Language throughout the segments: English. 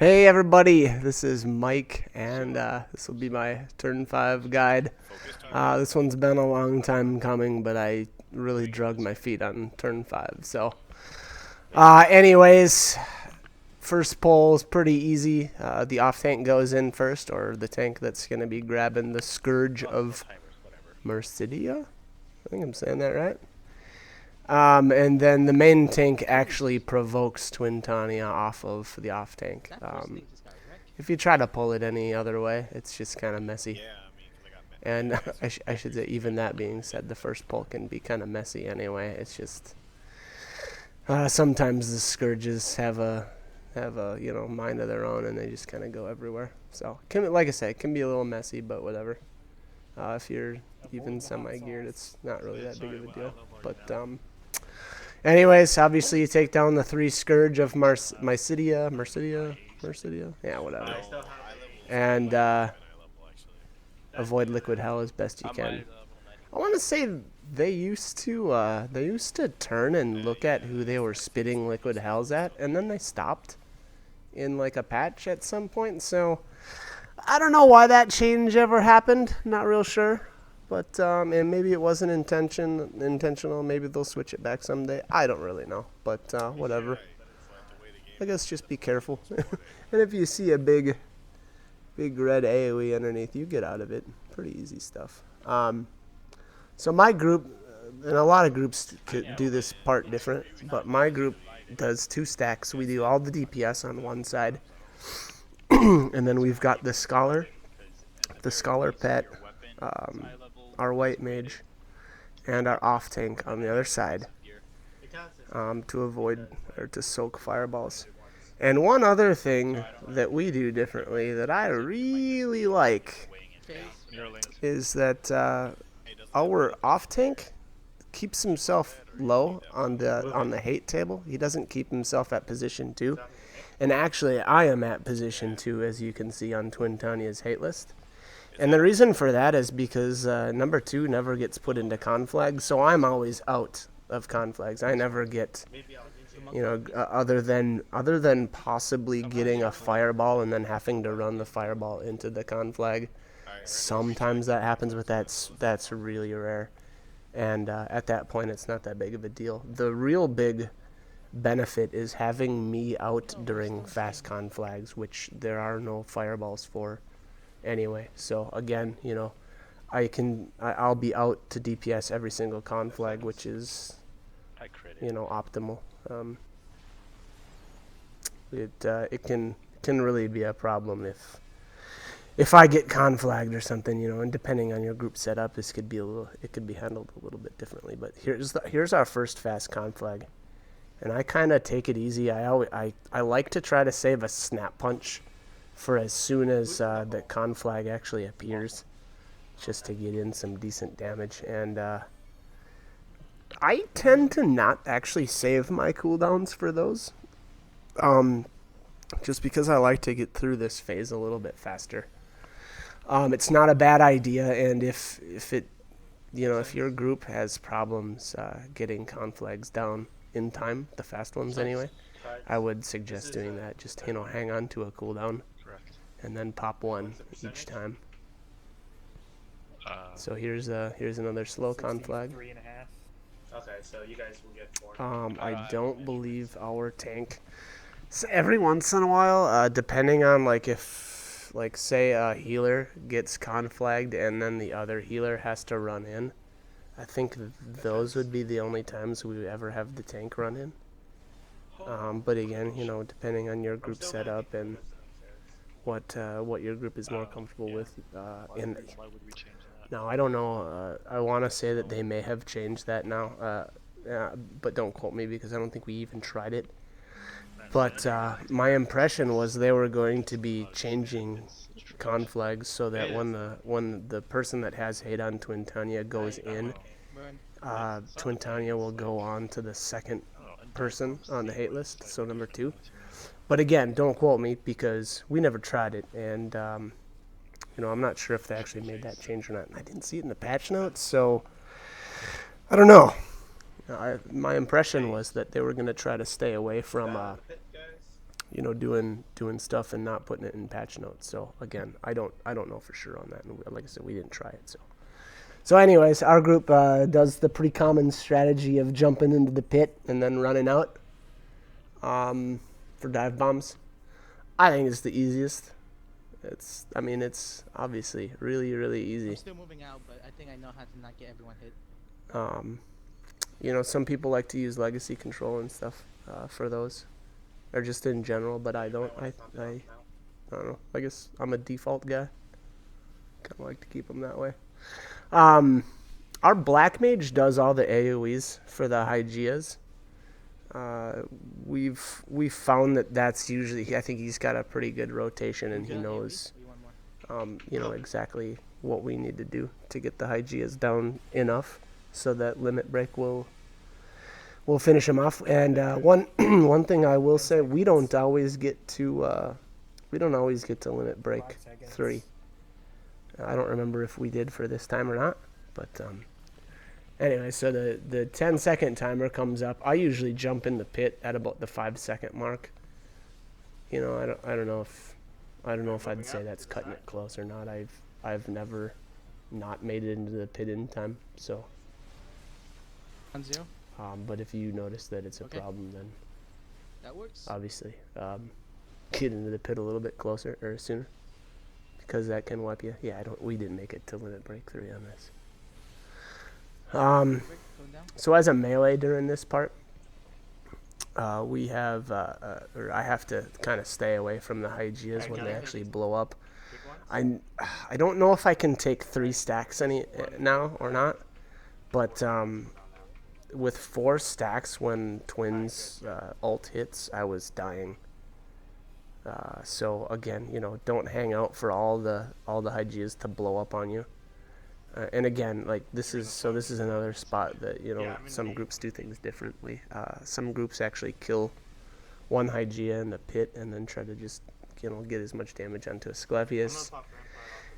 Hey everybody, this is Mike, and this will be my turn 5 guide. This one's been a long time coming, but I really drug my feet on turn 5. So, anyways, first pull is pretty easy. The off tank goes in first, or the tank that's going to be grabbing the Scourge of Mercidia. I think I'm saying that right. And then the main tank actually provokes Twintania off of the off tank. If you try to pull it any other way, it's just kind of messy. And I should say, even that being said, the first pull can be kind of messy anyway. It's just sometimes the Scourges have a mind of their own, and they just kind of go everywhere. So, like I said, it can be a little messy, but whatever. If you're even semi-geared, it's not really that big of a deal. But anyways, obviously you take down the 3 Scourge of Mercidia, yeah, whatever, and avoid Liquid Hell as best you can. I want to say they used to turn and look at who they were spitting Liquid Hells at, and then they stopped in like a patch at some point. So I don't know why that change ever happened. Not real sure. But and maybe it wasn't intentional. Maybe they'll switch it back someday. I don't really know. But whatever. I guess just be careful. And if you see a big red AoE underneath, you get out of it. Pretty easy stuff. So my group, and a lot of groups could do this part different, but my group does 2 stacks. We do all the DPS on one side, and then we've got the Scholar Pet, our White Mage, and our off tank on the other side, to avoid or to soak fireballs. And one other thing that we do differently that I really like is that our off tank keeps himself low on the hate table. He doesn't keep himself at position 2. And actually, I am at position 2, as you can see on Twintania's hate list. And the reason for that is because number 2 never gets put into conflags, so I'm always out of conflags. I never get, other than possibly getting a fireball and then having to run the fireball into the conflag. Sometimes that happens, but that's really rare. And at that point, it's not that big of a deal. The real big benefit is having me out during fast conflags, which there are no fireballs for anyway. So again, I'll be out to DPS every single conflag, which is optimal. It can really be a problem if I get conflagged or something, and depending on your group setup, it could be handled a little bit differently. But here's our first fast conflag, and I kind of take it easy. I like to try to save a snap punch for as soon as the conflag actually appears, just to get in some decent damage. And I tend to not actually save my cooldowns for those, just because I like to get through this phase a little bit faster. It's not a bad idea, and if your group has problems getting conflags down in time, the fast ones anyway, I would suggest doing that. Just hang on to a cooldown, and then pop 1 each time. So here's another slow conflag. Okay, so you guys will get 4. I don't believe our tank. So every once in a while, depending on if say a healer gets conflagged and then the other healer has to run in, I think those would be the only times we would ever have the tank run in. But again, depending on your group setup and what your group is more comfortable with. Now, I don't know. I want to say that they may have changed that now, but don't quote me because I don't think we even tried it. But my impression was they were going to be changing conflags so that when the person that has hate on Twintania goes in, Twintania will go on to the second person on the hate list, so number 2. But again, don't quote me because we never tried it, and I'm not sure if they actually made that change or not. I didn't see it in the patch notes, so I don't know. My impression was that they were going to try to stay away from you know, doing stuff and not putting it in patch notes. So again, I don't know for sure on that. And like I said, we didn't try it. So anyways, our group does the pretty common strategy of jumping into the pit and then running out for dive bombs. I think it's the easiest. I mean, it's obviously really, really easy. I'm still moving out, but I think I know how to not get everyone hit. You know, some people like to use legacy control and stuff for those, or just in general, but I don't. I don't know. I guess I'm a default guy. Kind of like to keep them that way. Our black mage does all the AoEs for the Hygieas. We've found that's usually, I think he's got a pretty good rotation, and he knows, you know, exactly what we need to do to get the Hygieas down enough so that limit break will finish him off. And one thing I will say, we don't always get to limit break 3. I don't remember if we did for this time or not, but anyway, so the 10-second timer comes up. I usually jump in the pit at about the 5-second mark. You know, I don't know if I'd say that's cutting it close or not. I've never not made it into the pit in time. So 1-0. But if you notice that it's a problem, then that works. Obviously, get into the pit a little bit closer or sooner, because that can wipe you. Yeah, we didn't make it to limit break 3 on this. So as a melee during this part, we have, or I have to kind of stay away from the Hygieas when they actually blow up. I don't know if I can take 3 stacks now or not, but with 4 stacks when Twins ult hits, I was dying. So again, you know, don't hang out for all the Hygieas to blow up on you. And again, like this is another spot that, you know, some groups do things differently. Some groups actually kill one Hygeia in the pit and then try to just, you know, get as much damage onto Asclepius.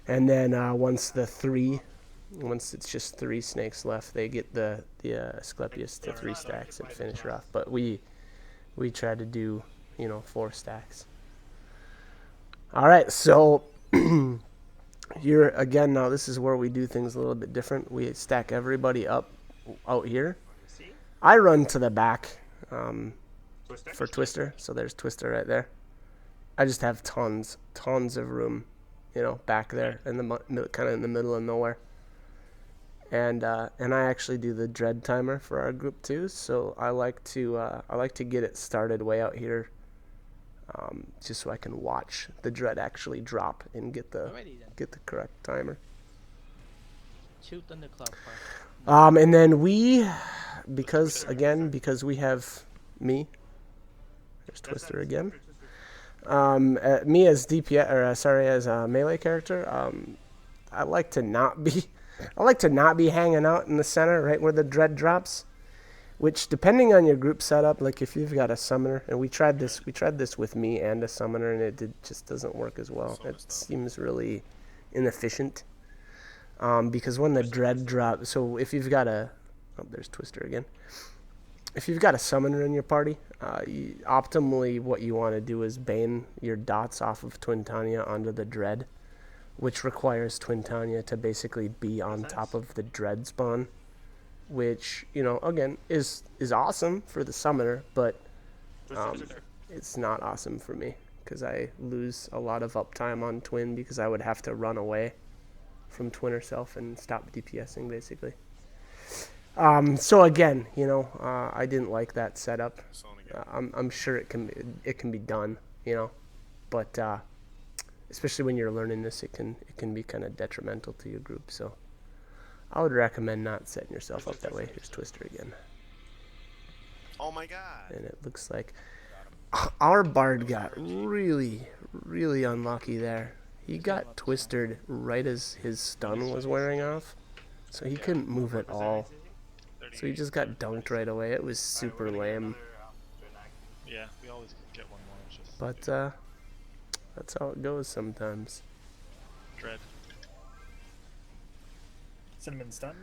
And then once it's just 3 snakes left, they get the Asclepius to 3 stacks and finish her off. But we try to do, you know, 4 stacks. All right, so here again, now this is where we do things a little bit different. We stack everybody up out here. I run to the back for Twister, so there's Twister right there. I just have tons of room, you know, back there in the kind of in the middle of nowhere. And I actually do the dread timer for our group too. So I like to get it started way out here, just so I can watch the dread actually drop and get the correct timer. And then because we have me. There's Twister again. Me as DPS, or as a melee character, I like to not be hanging out in the center, right where the dread drops. Which, depending on your group setup, like if you've got a summoner, and we tried this with me and a summoner, and it just doesn't work as well. It seems really inefficient. Because when the dread drops, so if you've got there's Twister again. If you've got a summoner in your party, optimally what you want to do is bane your dots off of Twintania onto the dread, which requires Twintania to basically be on top of the dread spawn, which, you know, again, is awesome for the summoner, but it's not awesome for me, because I lose a lot of uptime on Twin because I would have to run away from Twin herself and stop DPSing, basically. So again, you know, I didn't like that setup. I'm sure it can be done, you know, but especially when you're learning this, it can be kind of detrimental to your group. So I would recommend not setting yourself up that way. Here's Twister again. Oh my god! And it looks like our bard got really, really unlucky there. He got twisted right as his stun was wearing off, so he couldn't move at all. So he just got dunked right away. It was super lame. Yeah, we always get one more. But that's how it goes sometimes. Dread. Cinnamon stun.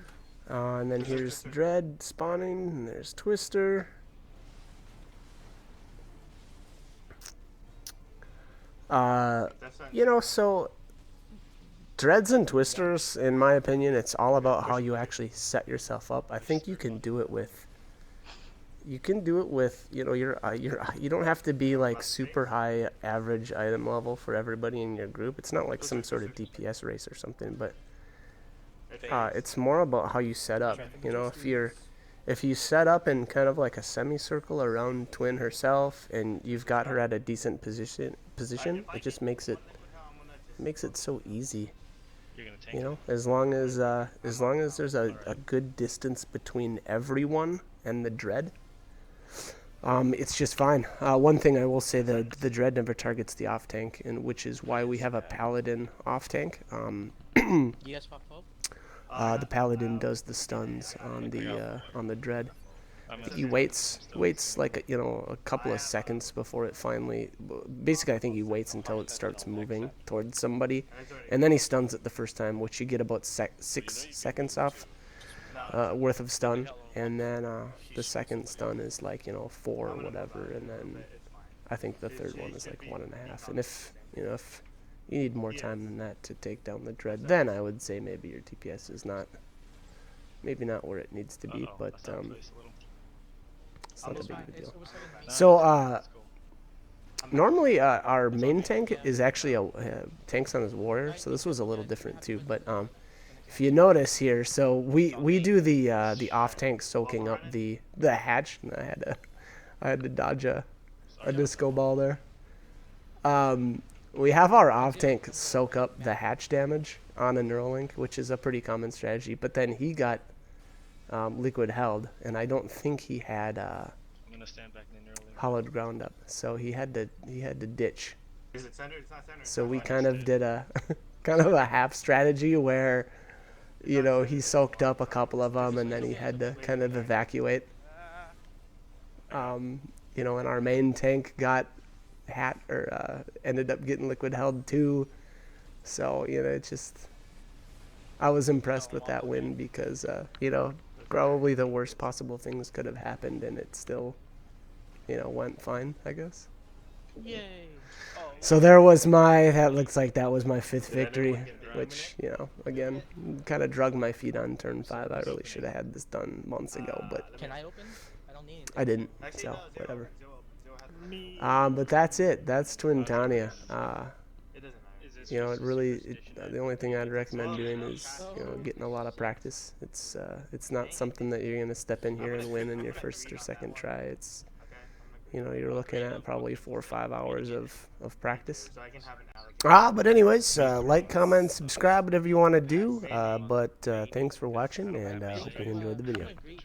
And then here's Dread spawning, and there's Twister. That's fine. You know, so dreads and twisters, in my opinion, it's all about how you actually set yourself up. I think you can do it with. You can do it with, you know, you don't have to be like super high average item level for everybody in your group. It's not like some sort of DPS race or something, but it's more about how you set up. You know, if you set up in kind of like a semicircle around Twin herself, and you've got her at a decent position, it just makes it so easy. You're gonna tank You know, as long as there's a good distance between everyone and the dread, it's just fine. One thing I will say, the dread never targets the off tank, and which is why we have a paladin off tank. You guys pop up? The paladin does the stuns on the dread. He waits like a couple of seconds before it finally. Basically, I think he waits until it starts moving towards somebody, and then he stuns it the first time, which you get about 6 seconds off worth of stun, and then the second stun is like 4 or whatever, and then I think the third one is like 1.5. And if you need more time than that to take down the dread, then I would say maybe your TPS is maybe not where it needs to be, but it's not a big of a deal. So normally our main tank is actually a tanks on his warrior, so this was a little different too. But if you notice here, so we do the off tank soaking up the hatch. And I had to dodge a disco ball there. We have our off tank soak up the hatch damage on a Neuralink, which is a pretty common strategy. But then he got liquid held, and I don't think he had I'm gonna stand back in the Neuralink. hollowed ground up, so he had to ditch. Is it centered? It's not centered. So we kind of did a kind of a half strategy where he soaked up a couple of them, and then he had to kind of evacuate. And our main tank got ended up getting liquid held too. So it just, I was impressed with that win because probably the worst possible things could have happened, and it still went fine, I guess. Yay! So that looks like that was my 5th victory, which, again, kind of drug my feet on turn 5. I really should have had this done months ago, but Can I open? I don't need anything. I didn't, so whatever. But that's it. That's Twintania. It really, the only thing I'd recommend doing is, getting a lot of practice. It's not something that you're gonna step in here and win in your first or second try. It's, you're looking at probably 4 or 5 hours of practice. But anyways, like, comment, subscribe, whatever you want to do. But thanks for watching, and hope you enjoyed the video. I agree.